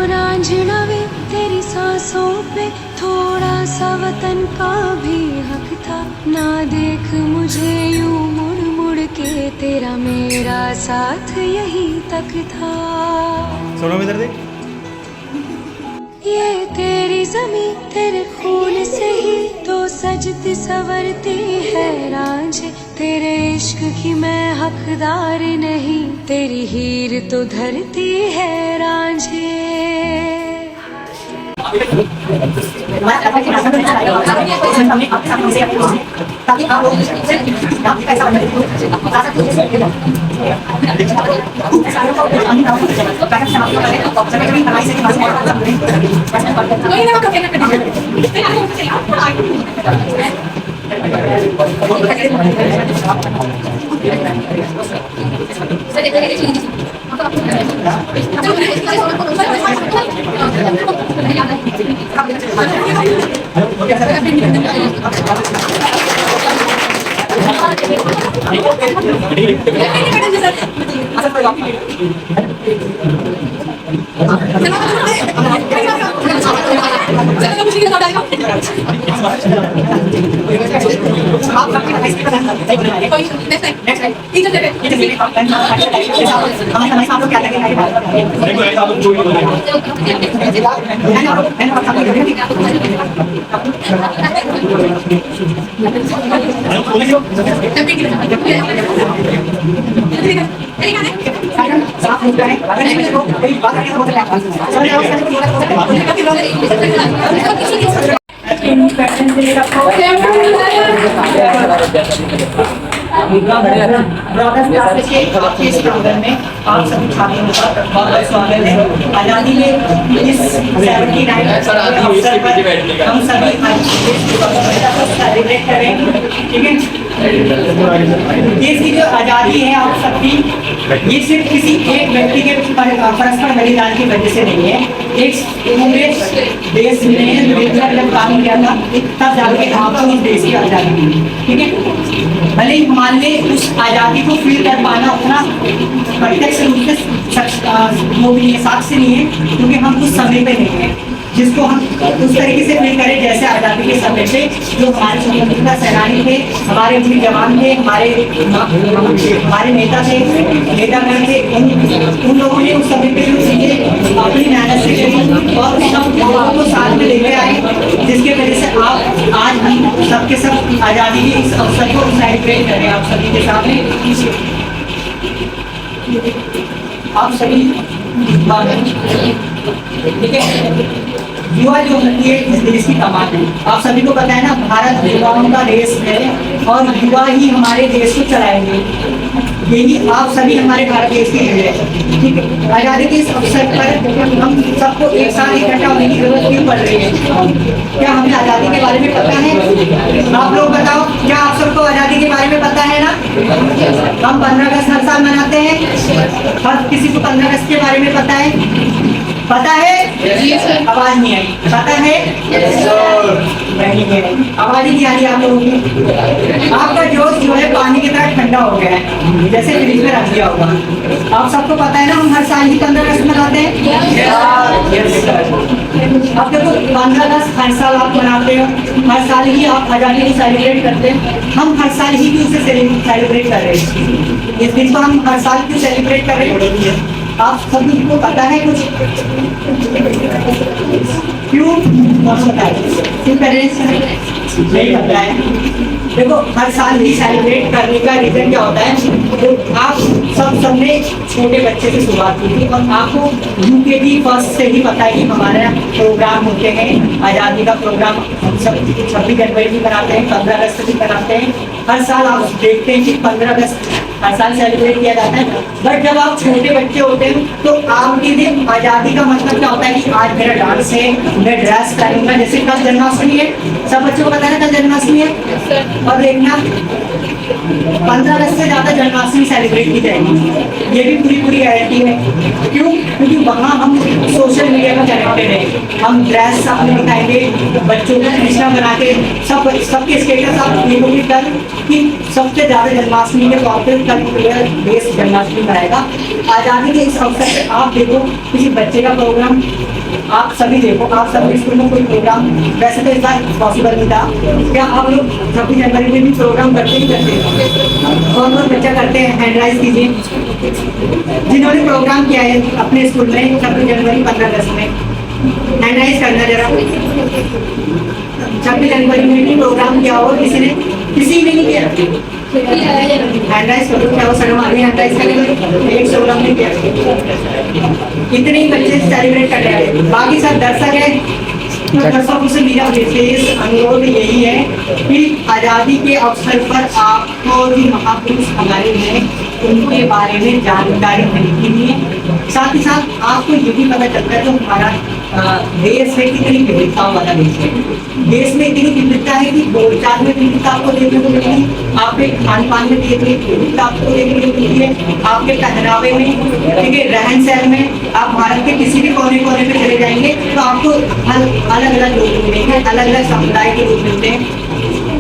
रांझना वे तेरी सांसों पे थोड़ा सा वतन का भी हक था। ना देख मुझे यूं मुड़ मुड़ के, तेरा मेरा साथ यही तक था। सुनो इधर देख, ये तेरी ज़मीं तेरे खून से ही तो सजती संवरती है रांझे। तेरे इश्क की मैं हकदार नहीं, तेरी हीर तो धरती है रांझे। इस प्रोग्राम में आप सभी छात्रों का बहुत स्वागत है। आजादी के इस 79 अवसर पर हम सभी सेलिब्रेट करेंगे, ठीक है। देश की जो आज़ादी है आप सबकी, ये सिर्फ किसी एक व्यक्ति के परस्पर बलिदान की वजह से नहीं है। एक पूरे देश में मिलकर जब काम किया था तब जाके आपको इस देश की आज़ादी मिली, ठीक है। भले ही मान ले उस आज़ादी को फील कर पाना उतना प्रत्यक्ष रूप से वो भी है, साक्ष्य नहीं है, क्योंकि हम उस समय पे नहीं है जिसको हम उस तरीके से फील करें जैसे आज़ादी के समय पे जो हमारे स्वतंत्रता सेनानी थे, हमारे वीर जवान थे, हमारे नेता थे, नेतागण थे, उन लोगों ने उस समय पे जो चीजें अपनी मेहनत से करी और सब लोगों को साथ में लेकर आए, जिसके वजह से आप आज हम सबके सब आज़ादी के इस अवसर को सेलिब्रेट करें आप सभी के सामने। आप सभी ठीक है। युवा जो होती है इस देश की कमान है। आप सभी को पता है ना, भारत युवाओं का देश है और युवा ही हमारे देश को चलाएंगे। यही आप सभी हमारे भारत देश के लिए है, ठीक है। आज़ादी के इस अवसर पर हम सबको एक साथ इकट्ठा होने की जरूरत क्यों पड़ रही है? क्या हमें आज़ादी के बारे में पता है? आप लोग बताओ, क्या आप सबको आज़ादी के बारे में पता है ना? हम 15 अगस्त हर साल मनाते हैं। हर किसी को 15 अगस्त के बारे में पता है? पता है? आवाज नहीं आई। पता है? आवाज ही नहीं आ रही आप लोगों की। आपका जोश जो है पानी की तरह ठंडा हो गया है, जैसे फ्रिज में रख दिया होगा। आप सबको पता है ना, हम हर साल ही 15 अगस्त मनाते हैं। अब देखो 15 अगस्त हर साल आप मनाते हो, हर साल ही आप आज़ादी को सेलिब्रेट करते हैं। हम हर साल ही उसे सेलिब्रेट कर रहे हैं। इस दिन को हम हर साल क्यों सेलिब्रेट कर रहे हैं? आप सभी को पता है कुछ? क्यों नहीं पता है? देखो हर साल ही सेलिब्रेट करने का रीजन क्या होता है? तो आप सबने छोटे बच्चे से शुरुआत की थी और आपको UKG फर्स्ट से ही पता है कि हमारा प्रोग्राम होते हैं। आज़ादी का प्रोग्राम हम सब 26 जनवरी भी कराते हैं, 15 अगस्त भी कराते हैं। हर साल आप देखते हैं कि 15 अगस्त हर साल सेलिब्रेट किया जाता है। बट जब आप छोटे बच्चे होते हैं तो आपके लिए आज़ादी का मतलब क्या होता है कि आज मेरा डांस है, मैं ड्रेस करूँगा। जैसे कल जन्माष्टमी है, सब बच्चों को पता है कल जन्माष्टमी है। और देखना 15 अगस्त से ज़्यादा जन्माष्टमी सेलिब्रेट की जाएगी, ये भी पूरी गारंटी है। क्यों? क्योंकि वहाँ हम सोशल मीडिया में कनेक्टेड हैं, हम ड्रेस अपने दिखाएंगे, बच्चों को कृष्णा बना के सबके स्टेटस आप देखोगे कल कि सबसे ज़्यादा जन्माष्टमी के तौर पर कल देश जन्माष्टमी मनाएगा। आज़ादी के इस अवसर पर आप देखो किसी बच्चे का प्रोग्राम, आप सभी देखो, आप सभी स्कूल में कोई प्रोग्राम, वैसे तो इस बार पॉसिबल नहीं था, क्या आप लोग 26 जनवरी में भी प्रोग्राम करते ही करते हैं? कौन कौन बच्चा करते हैं? हैंड राइज कीजिए जिन्होंने प्रोग्राम किया है अपने स्कूल में 26 जनवरी 15 अगस्त में, हैंड राइज करना जरा। 26 जनवरी में भी प्रोग्राम किया हो किसी ने? किसी ने नहीं किया? हैंड राइज करो, क्या वो शर्म आ रही है हैंड राइज करने? एक प्रोग्राम नहीं किया, इतने ही बच्चे सेलिब्रेट कर रहे हैं, बाकी सब दर्शक है। तो दर्शकों से मेरा विशेष अनुरोध यही है कि आज़ादी के अवसर पर आपको जो महापुरुष हमारे हैं उनके बारे में जानकारी मिलती है, साथ ही साथ आपको ये भी पता चलता है जो हमारा देश है कितनी विविधताओं वाला देश है। देश में इतनी विविधता है कि बोलचाल में विविधता आपको देखने को मिलेगी, आपके खान पान में देखने की विविधता आपको देखने को मिलती है, आपके पहनावे में, ठीक है, रहन सहन में। आप भारत के किसी भी कोने कोने पे चले जाएंगे तो आपको अलग अलग लोग मिलेंगे, अलग अलग समुदाय के लोग मिलते हैं।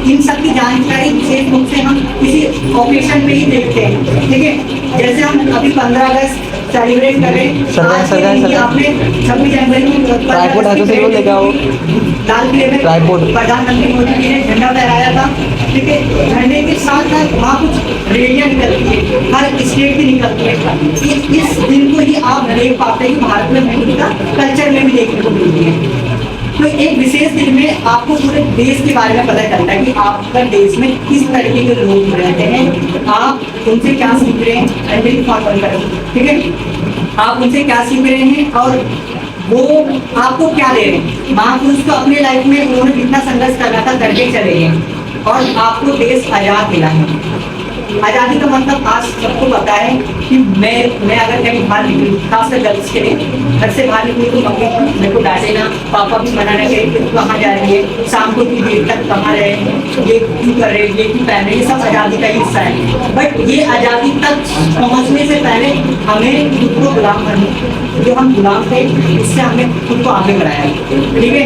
इन सब की जानकारी विशेष रूप से हम किसी ऑकेशन में ही देखते हैं, ठीक है। जैसे हम अभी 15 अगस्त सेलिब्रेट करें, आज के दिन आपने 26 जनवरी में लाल किले में प्रधानमंत्री मोदी जी ने झंडा फहराया था, ठीक है। झंडे के साथ साथ वहाँ कुछ रैलियाँ निकलती है, हर स्टेट की निकलती है। इस दिन को ही आप देख पाते हैं कि भारत में विविधता कल्चर में भी देखने को मिलती है। तो एक विशेष दिन में आपको पूरे देश के बारे में पता चलता है कि आपका देश में किस तरीके के लोग रहते हैं, आप उनसे क्या सीख रहे हैं, ठीक है, आप उनसे क्या सीख रहे हैं और वो आपको क्या दे रहे हैं। महापुरुष को अपने लाइफ में उन्होंने कितना संघर्ष करना था करके चले हैं और आपको देश आज़ाद मिला है। आज़ादी का मतलब आज सबको पता है कि मैं अगर कहीं बाहर निकलूँ, खासकर गर्ल्स के लिए, घर से बाहर निकलूँ तो मम्मी मेरे को डांटे ना, पापा भी मना ना करें कि तू कहाँ जा रही है, शाम को इतनी देर तक कहाँ रहे, ये क्यों कर रहे, ये क्यों पहन रहे, ये सब आज़ादी का हिस्सा है। बट ये आज़ादी तक पहुँचने से पहले हमें खुद को गुलाम करना, जो हम गुलाम थे उससे हमें खुद को आगे बढ़ाया, ठीक है।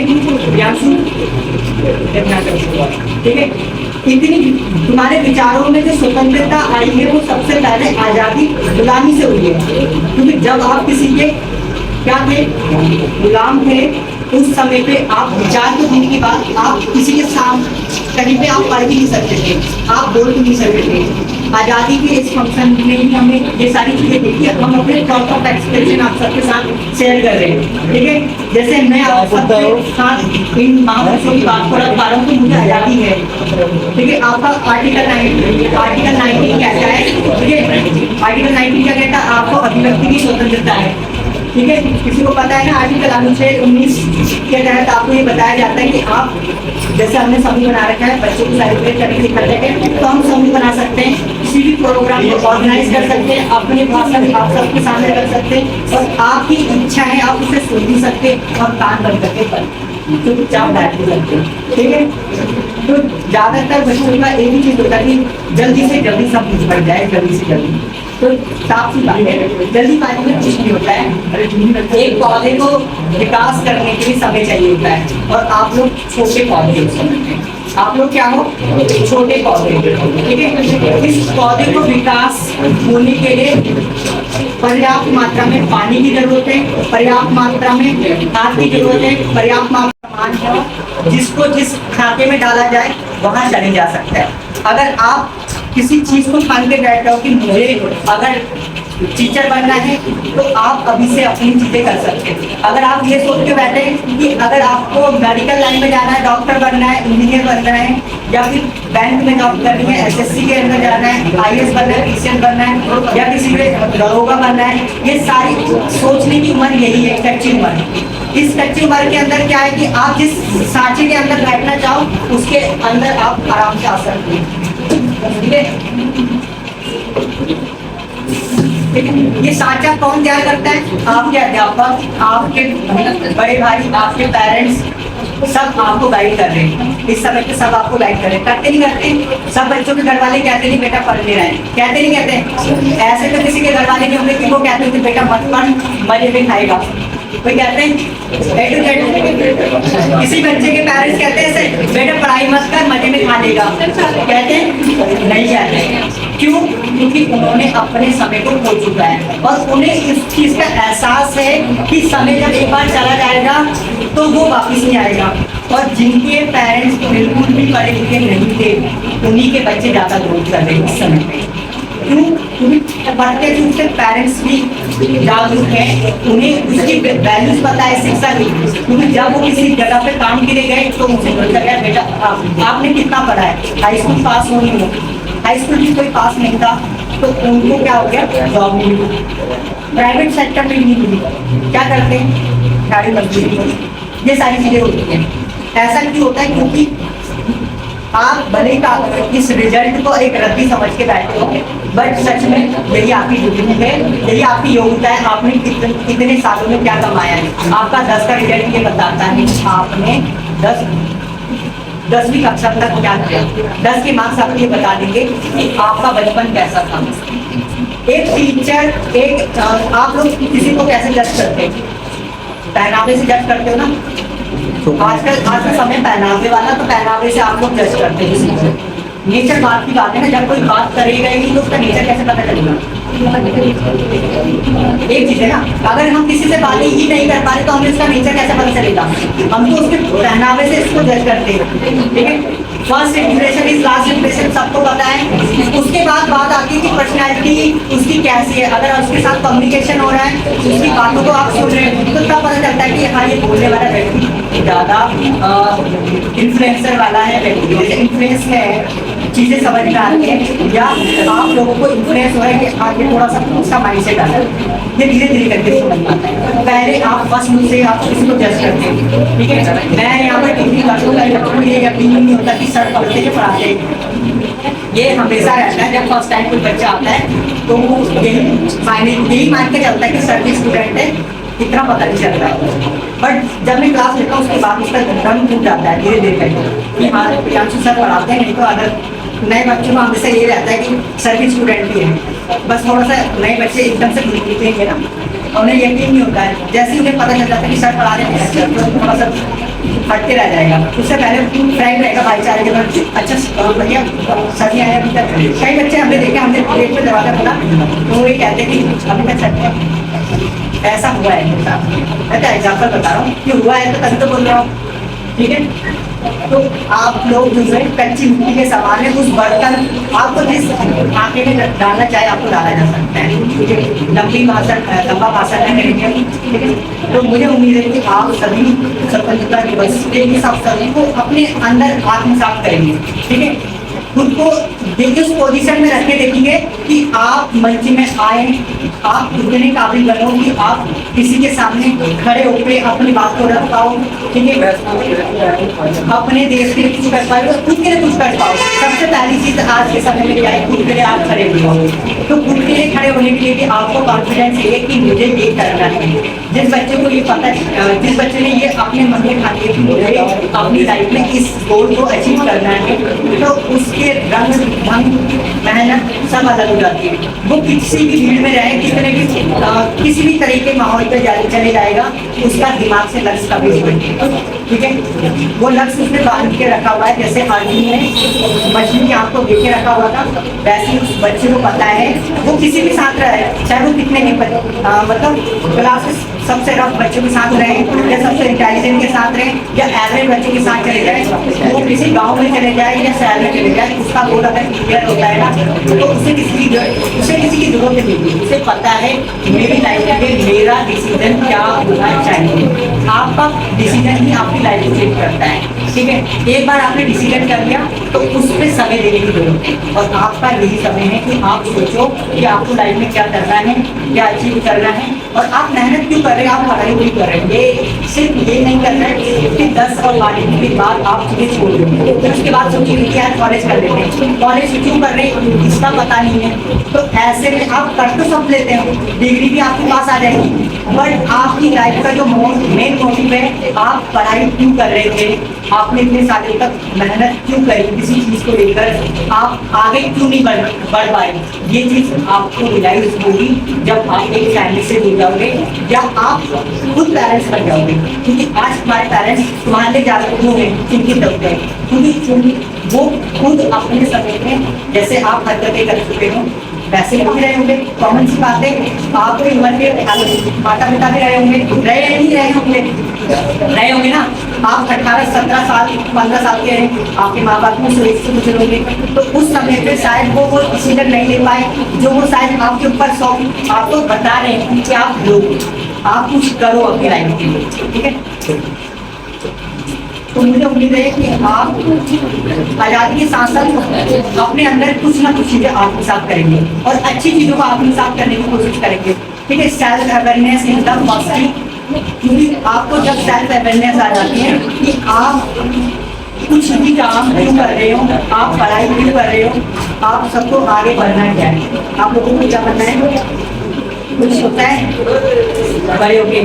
ठीक है, इतनी तुम्हारे विचारों में जो स्वतंत्रता आई है वो सबसे पहले आज़ादी गुलामी से हुई है। क्योंकि जब आप किसी के क्या थे, गुलाम थे, उस समय पे आप विचार के होने की बात, आप किसी के सामने कहीं पे आप पढ़ भी नहीं सकते थे, आप बोल भी नहीं सकते थे। आज़ादी के इस फंक्शन में ही हमें ये सारी चीज़ें देखी, हम अपने थॉट ऑफ एक्सप्रेशन आप सबके साथ शेयर कर रहे हैं, ठीक है। जैसे मैं आप सबके साथ इन महापुरुषों की बात को रख पा रहा हूँ तो मुझे आज़ादी है, ठीक है। आपका आर्टिकल 19 कहता है, ठीक है, आर्टिकल 19 क्या कहता है, आपको अभिव्यक्ति की स्वतंत्रता है, ठीक है। किसी को पता है ना आर्टिकल 19 के तहत आपको ये बताया जाता है कि आप, जैसे हमने समूह बना रखा है बच्चों को सेलिब्रेट करने के लिए, तो हम समूह बना सकते हैं, किसी भी प्रोग्राम को ऑर्गेनाइज कर सकते हैं, अपने भाषण आप सबके सामने रख सकते हैं और आपकी इच्छा है आप उसे सुन भी सकते हैं और कान बंद करके तो चुपचाप बैठ भी सकते हैं, ठीक है। तो ज़्यादातर बच्चों का एक ही चीज़ होता है कि जल्दी से जल्दी सब कुछ बढ़ जाए, जल्दी से जल्दी। तो साफ सी बात है, जल्दीबाजी में कुछ नहीं होता है। एक पौधे को विकास करने के लिए समय चाहिए होता है और आप लोग छोटे पौधे हो सकते हैं, आप लोग क्या हो, छोटे पौधे, ठीक है। इस पौधे को विकास होने के लिए पर्याप्त मात्रा में पानी की जरूरत है, पर्याप्त मात्रा में खाद की जरूरत है, पर्याप्त मात्रा में जिसको जिस खाते में डाला जाए वहाँ चले जा सकता है। अगर आप किसी चीज को ठान के बैठ जाओ कि मुझे अगर टीचर बनना है तो आप अभी से अपनी चीजें कर सकते हैं। अगर आप ये सोच के बैठे कि अगर आपको मेडिकल लाइन में जाना है, डॉक्टर बनना है, इंजीनियर बनना है या फिर बैंक में जॉब करनी है, एसएससी के अंदर जाना है, आईएएस बनना है, पीसीएस बनना है या किसी के दरोगा बनना है, ये सारी सोचने की उम्र यही है, कच्ची उम्र। इस कच्ची उम्र के अंदर क्या है कि आप जिस सांचे के अंदर बैठना चाहो उसके अंदर आप आराम से आ सकते हैं, ठीक है। ये सांचा कौन तैयार करता है? आपके अध्यापक, आपके बड़े भाई, आपके पेरेंट्स, सब आपको गाइड कर रहे हैं, इस समय पे सब आपको गाइड कर रहे हैं, करते नहीं करते? सब बच्चों के घर वाले कहते नहीं बेटा पढ़ ले रहा है, कहते नहीं कहते? ऐसे तो किसी के घर वाले नहीं होंगे कि वो कहते हैं कि बेटा मत पढ़, मजे में खाएगा। कोई कहते हैं किसी बच्चे के पेरेंट्स कहते हैं ऐसे, बेटा पढ़ाई मत कर, मजे में खा लेगा, कहते हैं? नहीं कहते। क्यों? क्योंकि उन्होंने अपने समय को खो चुका है और उन्हें इस चीज का एहसास है कि समय जब एक बार चला जाएगा तो वो वापस नहीं आएगा। और जिनके पेरेंट्स बिल्कुल भी पढ़े लिखे नहीं थे, उन्हीं के बच्चे ज्यादा ग्रोथ कर रहे हैं इस समय पे। क्यों? क्योंकि पढ़ते चूंकि पेरेंट्स भी जागरूक हैं, उन्हें उसकी वैल्यूज पता है, शिक्षा की। क्योंकि जब वो किसी जगह पे काम के लिए गए तो उनसे बोलता है बेटा आपने कितना पढ़ा है, हाई स्कूल पास हो नहीं हो, हाई स्कूल भी कोई पास नहीं था तो उनको क्या हो गया, जॉब नहीं मिली, प्राइवेट सेक्टर में नहीं मिली, क्या करते हैं, गाड़ी मजदूरी, ये सारी चीजें होती हैं। ऐसा क्यों होता है? क्योंकि आप भले ही इस रिजल्ट को एक रद्दी समझ के बैठे हो, बट सच में यही आपकी ड्यूटी है, यही आपकी योग्यता है। आपने कितने सालों में क्या कमाया है, आपका 10 का रिजल्ट ये बताता है आपने 10वीं कक्षा तक क्या किया। 10 के मार्क्स आपको ये बता देंगे कि आपका बचपन कैसा था। एक टीचर, एक आप लोग किसी को कैसे जज करते हैं? पहनावे से जज करते हो ना। तो आज का समय पहनावे वाला, तो पहनावे से आप लोग जज करते हैं। नेचर बात की बात है ना, जब कोई बात करेगा ही नहीं तो उसका नेचर कैसे पता चलेगा? एक चीज है ना, अगर हम किसी से बातें ही नहीं कर पा रहे तो हमें उसका नेचर कैसे पता चलेगा? हम तो उसके पहनावे से इसको जज करते हैं, ठीक है। First impression is last impression, सबको पता है। उसके बाद बात आती है कि पर्सनैलिटी उसकी कैसी है। अगर उसके साथ कम्युनिकेशन हो रहा है, उसकी बातों को आप सुन रहे हैं, तो तब पता चलता है कि हाँ ये बोलने वाला व्यक्ति ज़्यादा इन्फ्लुएंसर वाला है, व्यक्ति जैसे इन्फ्लुएंस है, चीज़ें समझ में आती हैं, या आप लोगों को इन्फ्लुएंस हो रहा है कि आगे थोड़ा सा उसका माइंड सेट आता है, ये धीरे धीरे करके समझ में आता है। पहले आप फर्स्ट मुझ से आप किसी को जज करते हैं, ठीक है। मैं यहाँ पर डिग्री करता हूँ, ये यकीन नहीं होता कि सर पढ़ते के पढ़ाते हैं, ये हमेशा रहता है। जब फर्स्ट टाइम कोई बच्चा आता है तो यही मान के चलता है कि सर भी स्टूडेंट है, इतना पता नहीं चलता है। बट जब मैं क्लास लेता हूँ उसके बाद उसका रंग टूट जाता है धीरे धीरे करके कि हाँ प्रियांशु सर पढ़ाते हैं। नहीं तो अगर नए बच्चों को हमेशा ये रहता है कि सर भी स्टूडेंट ही है, बस थोड़ा सा नए बच्चे एकदम से दिखेंगे ना, उन्हें यकीन नहीं होता है। जैसे ही उन्हें पता चल जाता है कि सर पढ़ा रहे हैं तो थोड़ा सा हटके रह जाएगा। उससे पहले फ्रेंड रहेगा भाईचारे के बाद, अच्छा भैया सर नहीं आया अभी तक। कई बच्चे हमने देखे, हमने प्लेट में दरवाजा खोला तो वो ये कहते कि अभी तक सर ऐसा हुआ है मेरे साथ। मैं तो एग्जाम्पल बता रहा हूँ कि हुआ है तो तभी तो बोल रहा हूँ, ठीक है। तो आप लोग जो है कच्ची मिट्टी के समान है, उस बर्तन आपको जिस आटे में डालना चाहे आपको डाला जा सकता है, ठीक है। लंबा भाषण है मेरे लिए, ठीक है। तो मुझे उम्मीद है कि आप सभी स्वतंत्रता दिवस के इस अवसर को अपने अंदर आत्मसात करेंगे, ठीक है। खुद को देखिए उस पोजीशन में रखे, देखेंगे कि आप मंच में आए, आप इतने काबिल बनो कि आप किसी के सामने खड़े होकर अपनी बात को रख पाओ, ठीक है। अपने देश के लिए कुछ कर पाओ, खुद के लिए कुछ कर पाओ। सबसे पहली चीज आज के समय में क्या है, खुद के लिए आप खड़े हो। तो खुद के लिए खड़े होने के लिए भी आपको कॉन्फिडेंस है कि मुझे ये करना है। जिस बच्चे को ये पता है, जिस बच्चे ने ये अपने मन में ठानी है कि मुझे अपनी लाइफ में इस गोल को अचीव करना है, तो उसके रंग ढंग मेहनत सब अलग हो जाती है। वो किसी भी भीड़ में रहे, किसी भी तरीके माहौल पे चले जाएगा, उसका दिमाग से लक्ष्य कभी नहीं बनेगा, ठीक है। वो लक्ष्य उसने बांध के रखा हुआ है। जैसे आदमी ने मछली की आंख को देख के रखा हुआ था, वैसे उस बच्चे को पता है वो किसी भी साथ रहे, चाहे वो कितने भी मतलब क्लास सबसे रफ बच्चों के साथ रहे या सबसे इंटेलिजेंट के साथ रहे या एवरेज बच्चों के साथ चले जाए, वो किसी गांव में चले जाए या शहर में चले जाए, उसका गोल अगर क्लियर होता है ना, तो उसे किसी की जरूरत नहीं होती। उसे पता है मेरी लाइफ में मेरा डिसीजन क्या होना चाहिए। आपका डिसीजन ही आपकी लाइफ को चेंज करता है, ठीक है। एक बार आपने डिसीजन कर लिया तो उस पर समय देने की जरूरत है, और आपका यही समय है कि आप सोचो कि आपको लाइफ में क्या करना है, क्या अचीव करना है, और आप मेहनत क्यों कर रहे हैं, आप पढ़ाई क्यों कर रहे हैं। ये सिर्फ ये नहीं करना है कि 10 और 12 के बाद आप चीजें छोड़ दो, फिर उसके बाद सोचिए कि यार कॉलेज कर लेते हैं, कॉलेज क्यों कर रहे हैं इसका पता नहीं है, तो ऐसे में आप कर तो सब लेते हो, डिग्री भी आपके पास आ जाएगी, बट आपकी लाइफ का जो मेन मोटिव है, आप पढ़ाई क्यों कर रहे थे, आपने इतने सालों तक मेहनत क्यों करी किसी चीज को लेकर, आप आगे क्यों नहीं बढ़ पाए, ये चीज आपको रियलाइज होगी जब आप एक फैमिली से जुड़ जाओगे या आप खुद पेरेंट्स बन जाओगे। क्योंकि आज हमारे पेरेंट्स तुम्हारे लिए ज्यादा क्यों है चिंतित होते हैं, क्योंकि वो खुद अपने समय में जैसे आप हरकतें कर चुके हो वैसे भी रहे होंगे, कॉमन सी बात है, आपके उम्र के माता पिता भी रहे होंगे, रहे होंगे ना, आप 18, 17 साल 15 साल के हैं, आपके माँ बाप में से गुजरे होंगे, तो उस समय पे शायद वो डिसीजन नहीं ले पाए जो वो शायद आपके ऊपर आपको बता रहे हैं कि आप लो, आप कुछ करो अपनी लाइफ के लिए, ठीक है। तो मुझे उम्मीद है कि आप आज़ादी के साथ साथ अपने अंदर कुछ ना कुछ चीज़ें आत्मसात करेंगे और अच्छी चीज़ों को आत्मसात करने की कोशिश करेंगे, ठीक है। Self awareness is the first thing, क्योंकि आपको जब सेल्फ अवेयरनेस आ जाती है कि आप कुछ भी काम क्यों कर रहे हो, आप पढ़ाई क्यों कर रहे हो, आप सबको आगे बढ़ना क्या है, आप लोगों को क्या करना है, कुछ होता है बड़े होके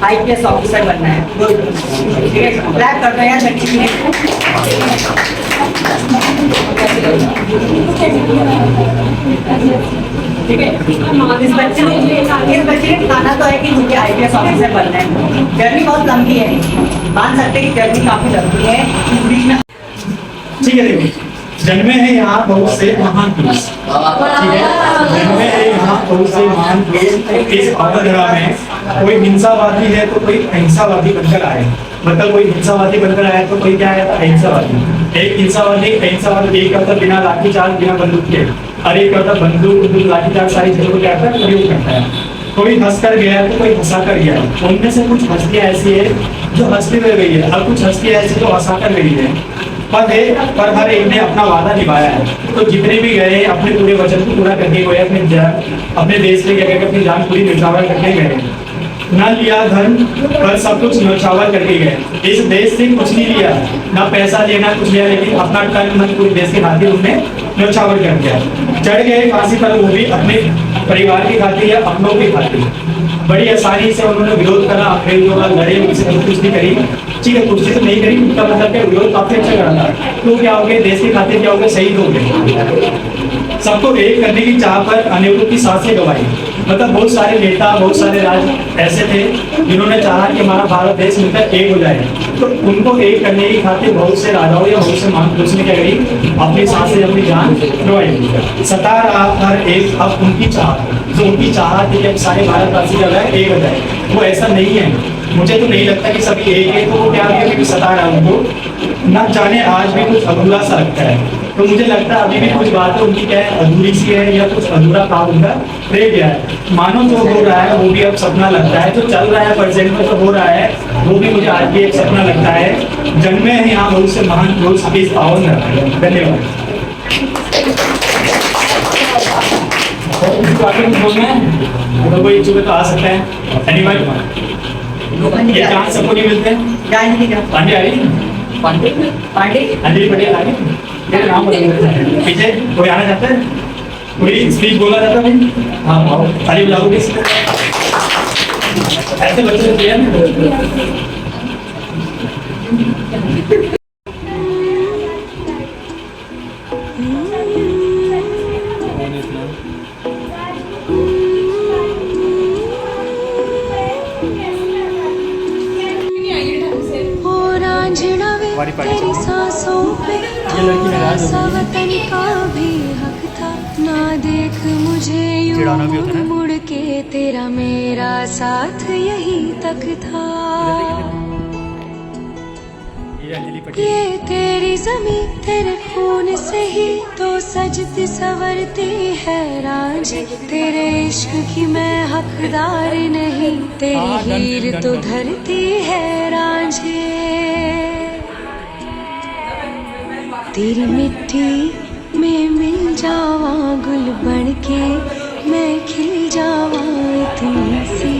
IPS ऑफिसर बनना है, ठीक है। क्लैप करते हैं यार लड़की के लिए, ठीक है। इस बच्चे ने खाना तो है कि मुझे IPS ऑफिसर बनना है, जर्नी बहुत लंबी है, मान सकते हैं कि जर्नी काफी लंबी है, इस बीच में ठीक है। देखो, जन्मे हैं यहाँ बहुत से महान पुरुष, ठीक है, जन्मे हैं यहाँ बहुत से महान पुरुष। इस अवधरा में कोई हिंसावादी है तो कोई अहिंसावादी बनकर आए, मतलब कोई हिंसावादी बनकर आया तो कोई क्या है अहिंसावादी। एक अहिंसावादी एक करता बिना लाठीचार्ज बिना बंदूक के, और एक करता बंदूक लाठीचार्ज सारी चीजों को क्या करता है प्रयोग करता है। कोई हंस कर गया तो कोई हंसा कर गया, उनमें से कुछ हस्तियां ऐसी है जो हंसती रह गई है और कुछ हस्तियां ऐसी जो हंसा कर गई है, पर हर एक ने अपना वादा निभाया है। तो जितने भी गए अपने पूरे वचन को पूरा करके गए, अपने देश के गए, अपनी जान पूरी न्यौछावर करके गए, न लिया धन पर सब कुछ न्यौछावर करके गए। इस देश से कुछ नहीं लिया, ना पैसा लेना कुछ लिया, लेकिन अपना तन मन पूरे देश के खातिर उन्होंने न्यौछावर कर दिया। चढ़ गए फांसी पर, वो भी अपने परिवार की खातिर या अपनों की खातिर। बड़ी आसानी से उन्होंने विरोध करा, अंग्रेजों का लड़े, उनसे कुछ नहीं करी, ठीक है, कुछ तो नहीं करी, उनका मतलब क्या विरोध काफी अच्छा करा था। तो क्या हो गए देश के खातिर, क्या हो गए शहीद हो गए। सबको एक करने की चाह पर अनेकों की सांसें गंवाई, मतलब बहुत सारे नेता बहुत सारे राज ऐसे थे जिन्होंने चाहा कि हमारा भारत देश मिलकर एक हो जाए, तो उनको एक करने की खातिर बहुत से राजाओं या बहुत से महान पुरुषों ने क्या करी, अपनी सांसें अपनी जान गंवाई। सता रहा हर एक अब उनकी चाह, जो उनकी चाह थी कि सारे भारतवासी जो है एक हो जाए, वो ऐसा नहीं है। मुझे तो नहीं लगता कि सभी एक है, तो वो क्या भी सता रहा उनको, न जाने आज भी कुछ अधूरा सा लगता है। तो मुझे लगता है अभी भी कुछ बातें उनकी क्या है अधूरी सी है, या कुछ अधूरा काम उनका रह गया है। मानो जो हो रहा है वो भी अब सपना लगता है, जो चल रहा है प्रेजेंट में जो हो रहा है वो भी मुझे आज भी एक सपना लगता है। जन्मे हैं यहाँ बहुत से महान पुरुष इस पावन धरती। धन्यवाद। तो कोई इच्छुक तो आ सकता है, ये चांस सबको नहीं मिलते। पांडे आ रही, पांडे अंजलि पटेल आ रही, मेरा नाम पीछे कोई आना चाहता है, कोई स्पीच बोला जाता है भाई, हाँ ताली बजाओगे ऐसे बच्चे दिया तेरी सांसों पे थोड़ा सा वतन का भी हक था, ना देख मुझे यूं मुड़ मुड़ के, तेरा मेरा साथ यही तक था। ये तेरी जमीन तेरे खून से ही तो सजती संवरती है रांझे, तेरे इश्क की मैं हकदार नहीं, तेरी हीर तो धरती है रांझे। तेरी मिट्टी में मिल जावा गुल बन के, मैं खिल जावा, इतनी सी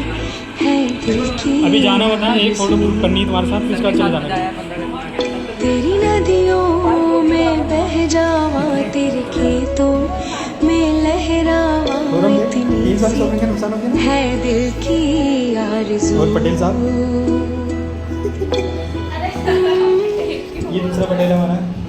है दिल की अभी जाना होता है, एक फोटो शूट करनी है तुम्हारे साथ, फिर उसके बाद चले जाना है। तेरी नदियों में बह जावा, तेरे खेतों में लहरावा, इतनी है दिल की आरज़ू। और पटेल साहब, ये दूसरा पटेल है हमारा।